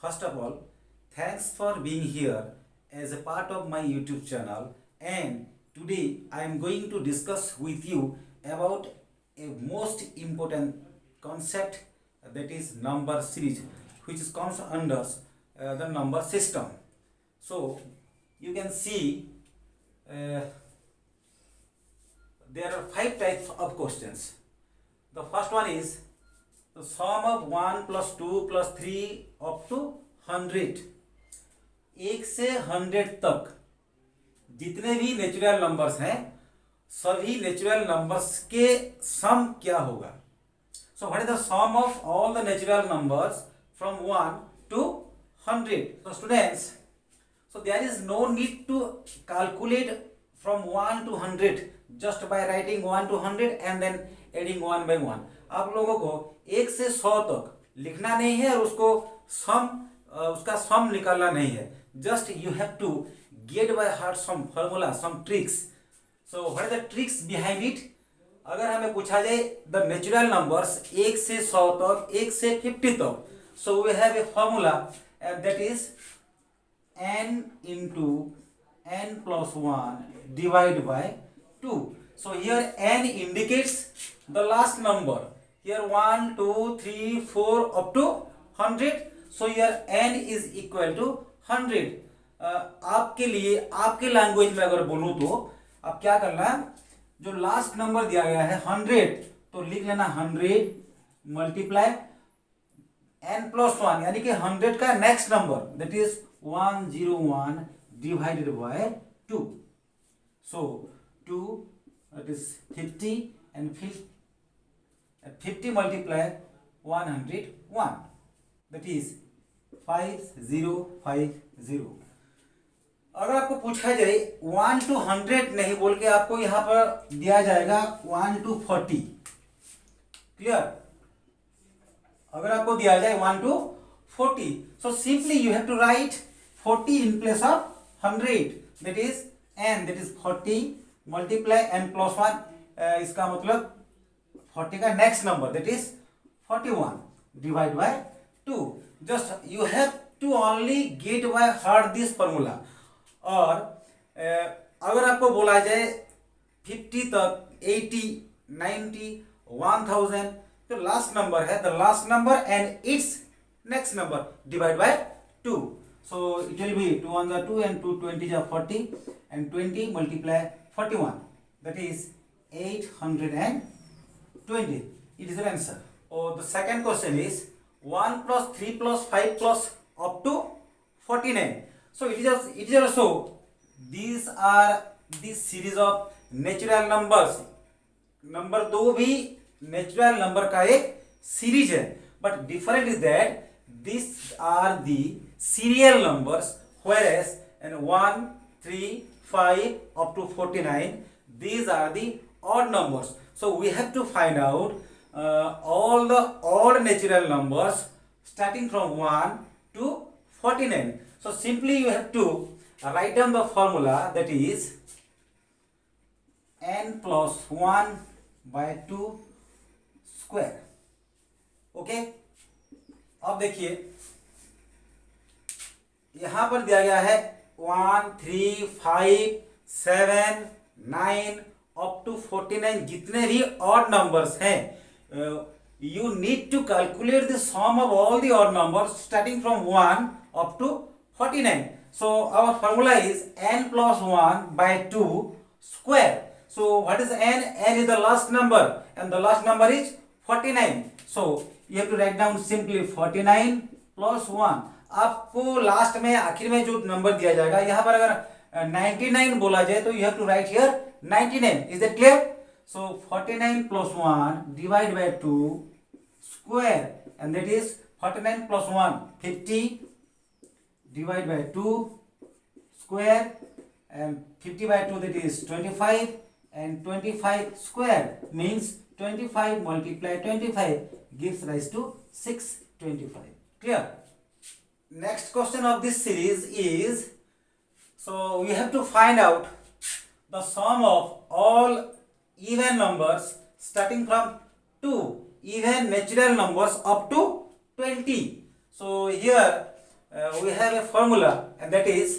First of all, thanks for being here as a part of my YouTube channel, and today I am going to discuss with you about a most important concept, that is number series, which comes under the number system. So you can see uh, there are 5 types of questions. The first one is the sum of 1 plus 2 plus 3 up to 100. 1 से 100 तक जितने भी natural numbers हैं, सभी natural numbers के sum क्या होगा. So what is the sum of all the natural numbers from 1 to 100. So students, so there is no need to calculate from 1 to 100 just by writing 1 to 100 and then adding 1 by 1. आप लोगों को 1 से 100 तक लिखना नहीं है और उसका सम निकालना नहीं है. Just you have to get by heart some formula, some tricks. So what are the tricks behind it. अगर हमें पूछा जाए द नेचुरल नंबर्स 1 से 100 तक, 1 से 50 तक, so we have a formula that is n into n plus 1 divided by 2. So here n indicates the last number. Here 1, 2, 3, 4 up to 100. So here n is equal to 100. आपके लिए, आपके language में अगर बोलूं तो अब क्या करना है, जो लास्ट नंबर दिया गया है 100, तो लिख लेना 100 मल्टीप्लाई n plus 1, यानी कि 100 का next number that is 101 divided by 2. So 2, that is 50, and 50 multiply 101, that is 5050. अगर आपको पूछा जाए 1 to 100 नहीं बोल के आपको यहां पर दिया जाएगा 1 to 40. क्लियर. अगर आपको दिया जाए 1 to 40, so simply you have to write 40 in place of 100, that is n, that is 40 multiply n plus 1, इसका मतलब 40 का next number that is 41 divide by 2. Just you have to only get by heart this formula. और अगर आपको बोला जाए 50 तक, 80, 90, 1000, तो लास्ट नंबर है the last number and it's next number divide by 2. So it will be 2 on the 2 and 2 20 are 40, and 20 multiply 41, that is 820. It is the answer. Oh, the second question is 1 plus 3 plus 5 plus up to 49. So it is also, these are the series of natural numbers. Number 2 भी natural number का एक series है, but different is that these are the serial numbers, whereas in 1, 3, 5 up to 49, these are the odd numbers. So we have to find out all the odd natural numbers starting from 1 to 49. So simply you have to write down the formula, that is n plus 1 by 2 square. Okay. अब देखिए यहां पर दिया गया है 1, 3, 5, 7, 9 up to 49, जितने भी odd numbers हैं, you need to calculate the sum of all the odd numbers starting from 1 up to 49. So our formula is n plus 1 by 2 square. So what is n? N is the last number and the last number is 49. So you have to write down simply 49 plus 1. आपको last में, आखिर में जो number दिया जाएगा, यहां पर अगर 99 बोला जाए तो you have to write here 99. Is that clear? So 49 plus 1 divide by 2 square, and that is 49 plus 1 50 divide by 2 square, and 50 by 2 that is 25, and 25 square means 25 multiply 25 gives rise to 625. Clear? Next question of this series is, so we have to find out the sum of all even numbers starting from 2 even natural numbers up to 20. So here we have a formula and that is,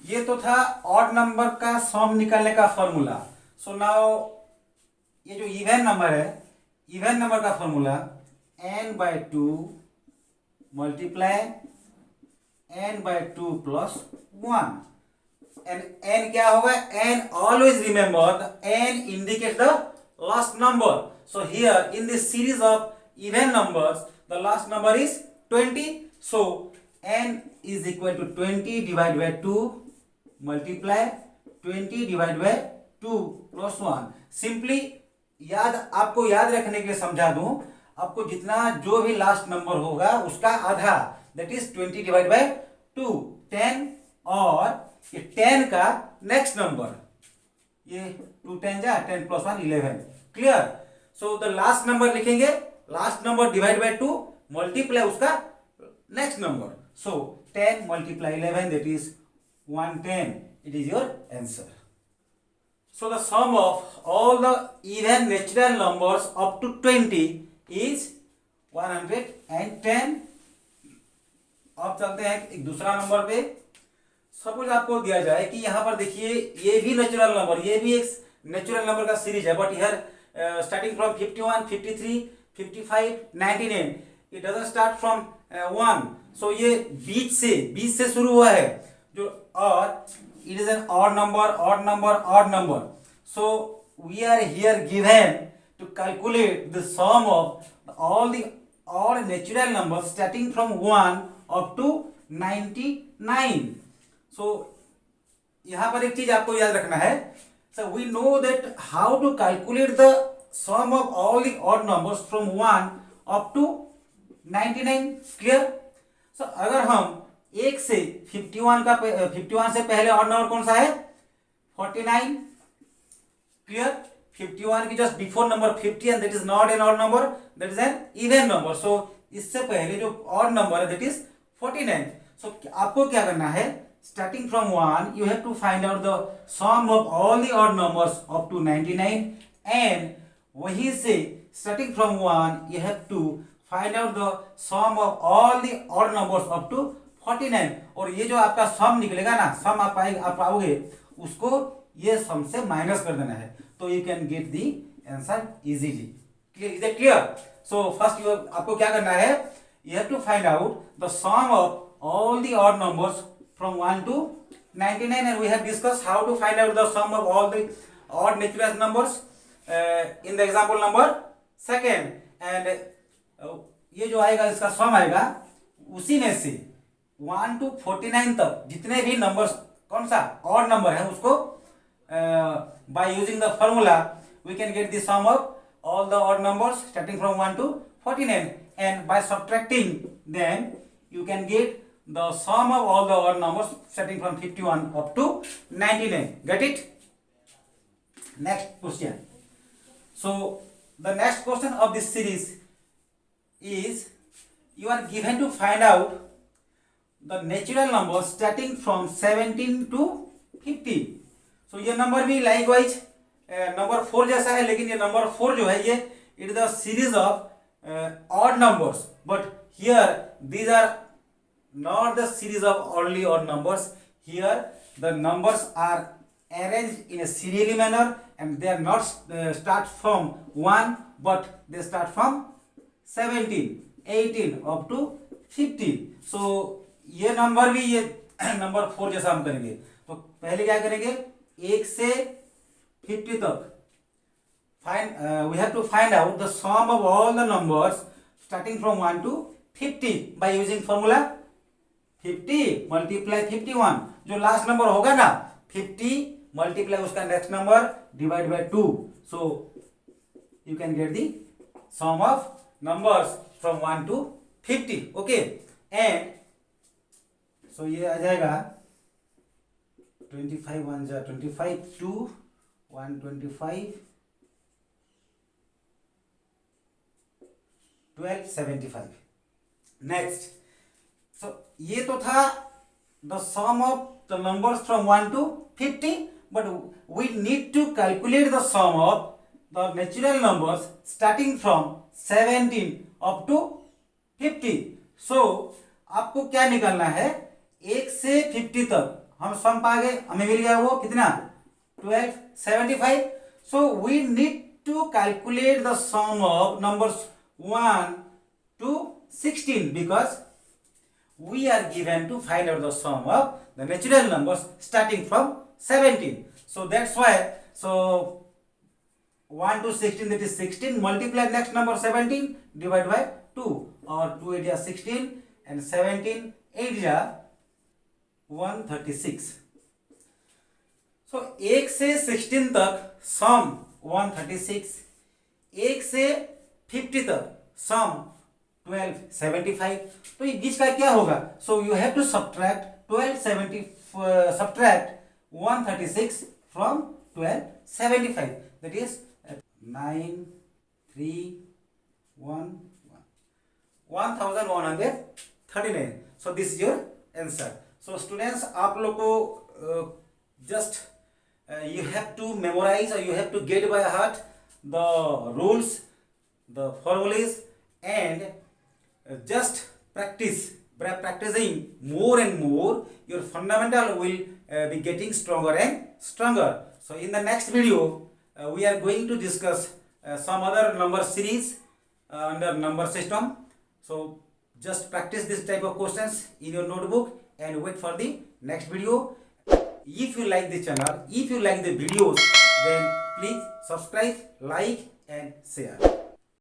ये तो था odd number का सम निकालने का formula. So now ये जो even number है, even number का formula n/2 multiply n/2 plus 1. And n क्या होगा? n always remember the n indicates the last number. So here in this series of even numbers, the last number is 20. So n is equal to 20 divided by 2 multiply 20 divided by 2 plus 1. Simply आपको याद रखने के लिए समझा दूं, आपको जितना जो भी लास्ट नंबर होगा उसका आधा, दैट इज 20 डिवाइड बाय 2, 10, और ये 10 का नेक्स्ट नंबर, ये 2 10 जा 10 plus 1 11. Clear? So the last number लिखेंगे, last number divide by 2 multiply उसका next number. So 10 multiply 11 that is 110. It is your answer. So the sum of all the even natural numbers up to 20 is 110. अब चलते हैं एक दूसरा number पे. Suppose आपको दिया जाए कि यहाँ पर देखिए ये भी नेचुरल नंबर, ये भी एक नेचुरल नंबर का सीरीज है, but here starting from 51, 53, 55, 99. It doesn't start from 1. सो ये बीच से शुरू हुआ है जो, और it is an odd number. So we are here given to calculate the sum of all the odd natural numbers starting from 1 up to 99. So यहाँ पर एक चीज आपको याद रखना है. So we know that how to calculate the sum of all the odd numbers from 1 up to 99. Clear? So अगर हम 1 से 51 से पहले ऑड नंबर कौन सा है? 49. क्लियर? 51 की just before number 50 and that is not an odd number, that is an even number. So इससे पहले जो ऑड नंबर है दैट इज 49. सो आपको क्या करना है? Starting from 1 you have to find out the sum of all the odd numbers up to 99, and वहीं से starting from 1 you have to find out the sum of all the odd numbers up to 49. और ये जो आपका सम निकलेगा ना, सम आप पाओगे, उसको ये सम से माइनस कर देना है, तो you can get the answer easily. Clear? Is it clear? So first आपको क्या करना है? You have to find out the sum of all the odd numbers from 1 to 99, and we have discuss how to find out the sum of all the odd natural numbers in the example number second. And ये जो आएगा इसका सम आएगा, उसी में से 1 to 49 तक जितने भी नंबर्स, कौन सा ऑड नंबर है, उसको by using the formula we can get the sum of all the odd numbers starting from 1 to 49, and by subtracting them you can get the sum of all the odd numbers starting from 51 up to 99. Get it? Next question. So the next question of this series is you are given to find out the natural numbers starting from 17 to 50. so ये number भी likewise number 4 जैसा है, लेकिन ये number 4 जो है ये it is a series of odd numbers, but here these are not the series of only odd numbers. Here the numbers are arranged in a serially manner, and they are not start from 1 but they start from 17, 18 up to 50. so ये number भी ये number 4 जैसा हम करेंगे. तो पहले क्या करेंगे? 1 से 50 तक we have to find out the sum of all the numbers starting from 1 to 50 by using formula 50 multiply 51. जो लास्ट नंबर होगा ना 50 मल्टीप्लाई उसका next number divide by 2, so you can get the sum of numbers from 1 to 50. okay, and so ये आ जाएगा 25 1 जा 25 2 125 1275. next, so ये तो था the sum of the numbers from 1 to 50, but we need to calculate the sum of the natural numbers starting from 17 up to 50। सो आपको क्या निकालना है, 1 से 50 तक हम सम पा गए, हमें मिल गया वो कितना 1275। So we need to calculate the sum of numbers 1 to 16 because we are given to find out the sum of the natural numbers starting from 17. So that's why, so 1 to 16, that is 16, multiply next number 17 divide by 2, or 2 8 is 16 and 17 8 is 136. So 1 से 16 तक सम 136, 1 से 50 तक सम 1275। तो ये बीच का क्या होगा, so you have to subtract 136 from 1275, that is 1139। So this is your answer. So students, आप लोग को just you have to memorize or you have to get by heart the rules, the formulas, and just practice. By practicing more and more, your fundamental will be getting stronger and stronger. So in the next video we are going to discuss some other number series under number system. So just practice this type of questions in your notebook and wait for the next video. If you like the channel, if you like the videos, then please subscribe, like and share.